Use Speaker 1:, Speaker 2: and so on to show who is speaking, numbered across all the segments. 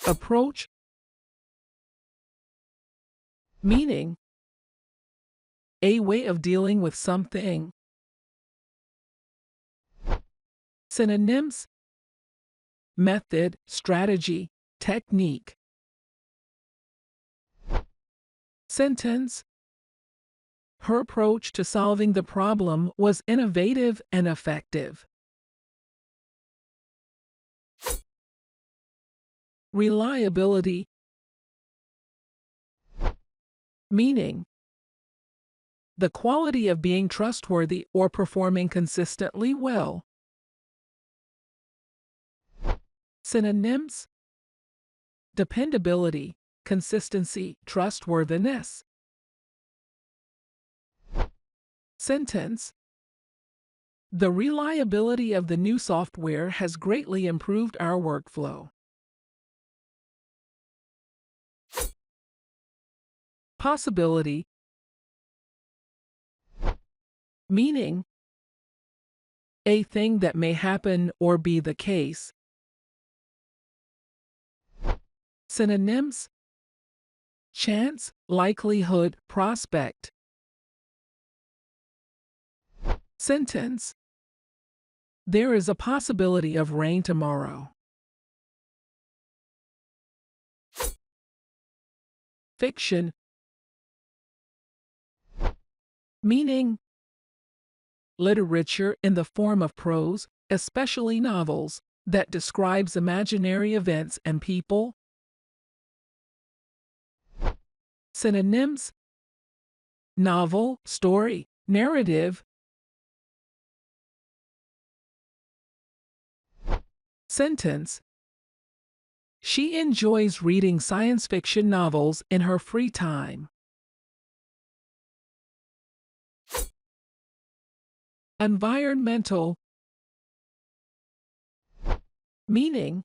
Speaker 1: Approach, meaning a way of dealing with something. Synonyms: method, strategy, technique. Sentence: her approach to solving the problem was innovative and effective. Reliability, meaning the quality of being trustworthy or performing consistently well. Synonyms: dependability, consistency, trustworthiness. Sentence: the reliability of the new software has greatly improved our workflow. Possibility, meaning a thing that may happen or be the case. Synonyms: chance, likelihood, prospect. Sentence: there is a possibility of rain tomorrow. Fiction, meaning literature in the form of prose, especially novels, that describes imaginary events and people. Synonyms: novel, story, narrative. Sentence: she enjoys reading science fiction novels in her free time. Environmental, meaning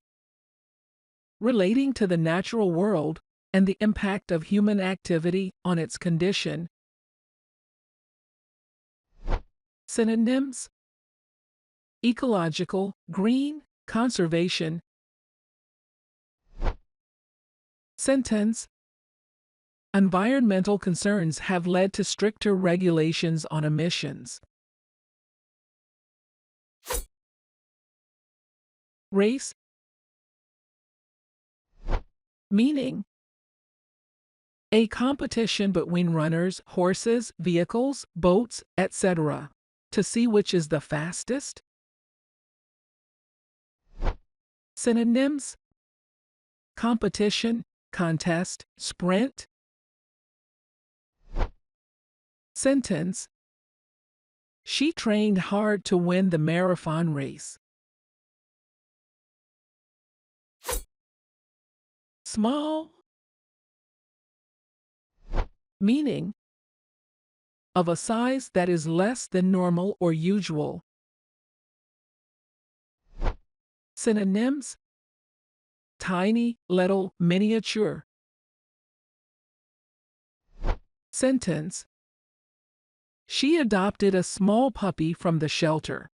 Speaker 1: relating to the natural world and the impact of human activity on its condition. Synonyms: ecological, green, conservation. Sentence: environmental concerns have led to stricter regulations on emissions. Race, meaning a competition between runners, horses, vehicles, boats, etc., to see which is the fastest. Synonyms: competition, contest, sprint. Sentence: she trained hard to win the marathon race. Small, meaning of a size that is less than normal or usual. Synonyms: tiny, little, miniature. Sentence: she adopted a small puppy from the shelter.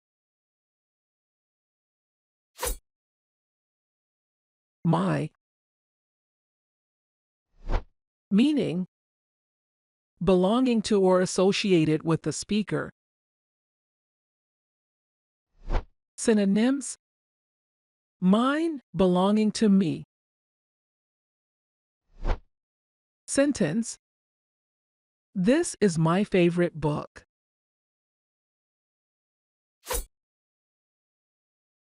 Speaker 1: My, meaning belonging to or associated with the speaker. Synonyms: mine, belonging to me. Sentence: this is my favorite book.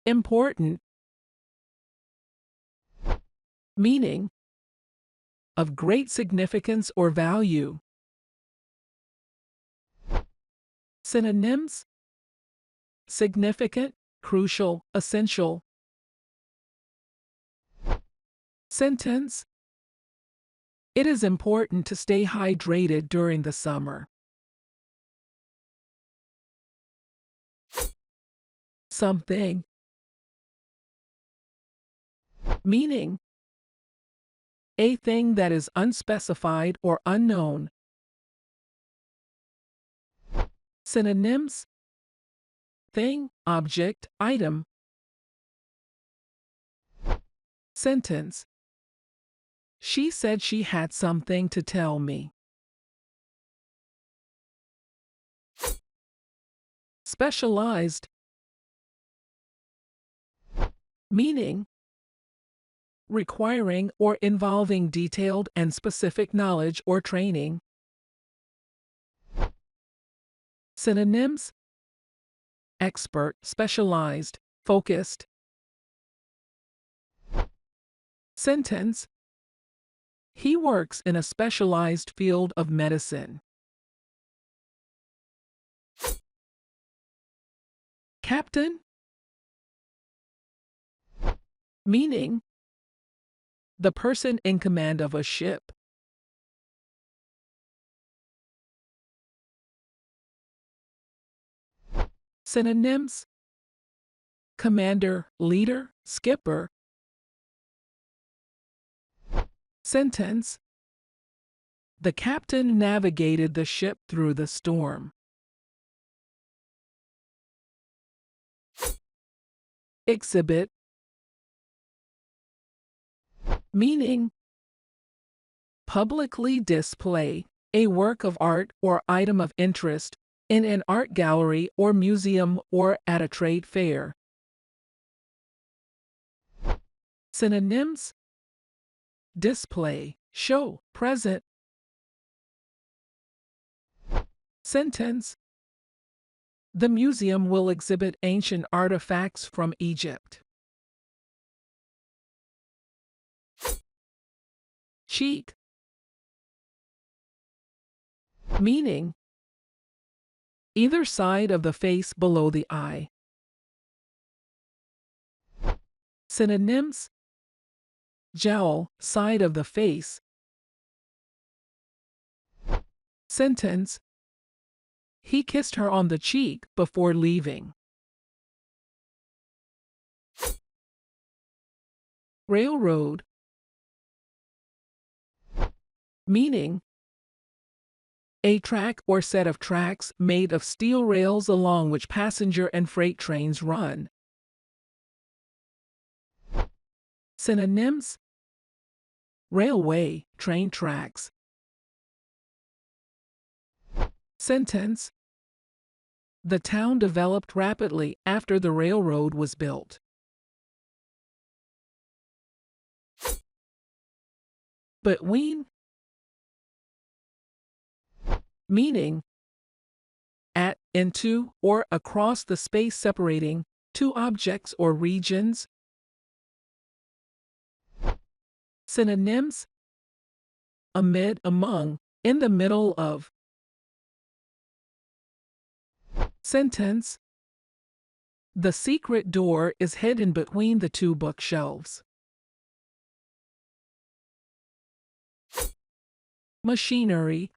Speaker 1: Important, meaning of great significance or value. Synonyms: significant, crucial, essential. Sentence: it is important to stay hydrated during the summer. Something, meaning a thing that is unspecified or unknown. Synonyms: thing, object, item. Sentence: She said she had something to tell me. Specialized. Meaning requiring or involving detailed and specific knowledge or training. Synonyms: expert, specialized, focused. Sentence: he works in a specialized field of medicine. Captain. Meaning the person in command of a ship. Synonyms: commander, leader, skipper. Sentence: the captain navigated the ship through the storm. Exhibit. Meaning publicly display a work of art or item of interest in an art gallery or museum or at a trade fair. Synonyms: display, show, present. Sentence: the museum will exhibit ancient artifacts from Egypt. Cheek. Meaning either side of the face below the eye. Synonyms: jowl, side of the face. Sentence: he kissed her on the cheek before leaving. Railroad. Meaning a track or set of tracks made of steel rails along which passenger and freight trains run. Synonyms: railway, train tracks. Sentence: the town developed rapidly after the railroad was built. Between. Meaning at, into, or across the space separating two objects or regions. Synonyms: amid, among, in the middle of. Sentence: the secret door is hidden between the two bookshelves. Machinery.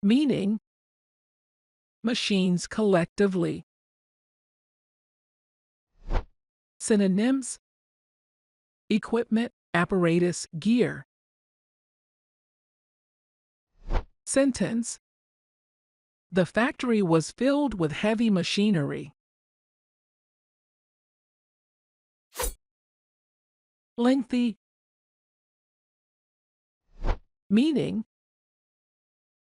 Speaker 1: Meaning machines collectively. Synonyms: equipment, apparatus, gear. Sentence: the factory was filled with heavy machinery. Lengthy. Meaning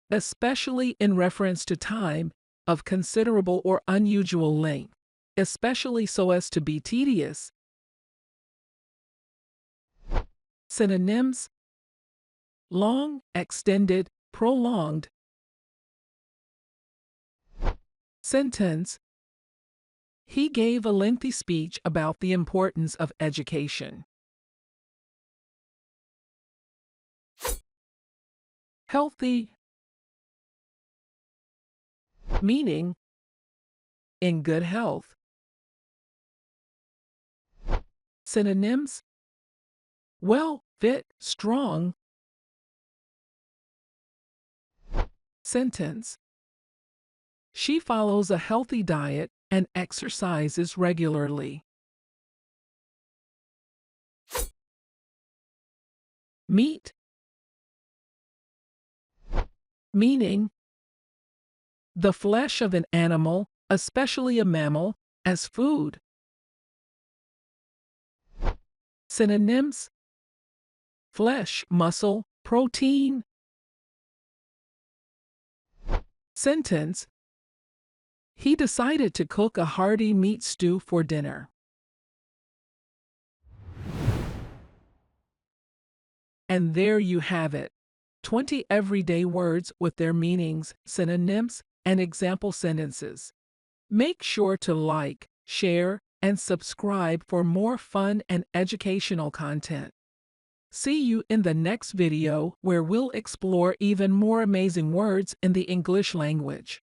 Speaker 1: especially in reference to time of considerable or unusual length, especially so as to be tedious. Synonyms: long, extended, prolonged. Sentence: he gave a lengthy speech about the importance of education. Healthy. Meaning in good health. Synonyms: well, fit, strong. Sentence: she follows a healthy diet and exercises regularly. Meat. Meaning the flesh of an animal, especially a mammal, as food. Synonyms: flesh, muscle, protein. Sentence: he decided to cook a hearty meat stew for dinner. And there you have it. 20 everyday words with their meanings, synonyms, and example sentences. Make sure to like, share, and subscribe for more fun and educational content. See you in the next video where we'll explore even more amazing words in the English language.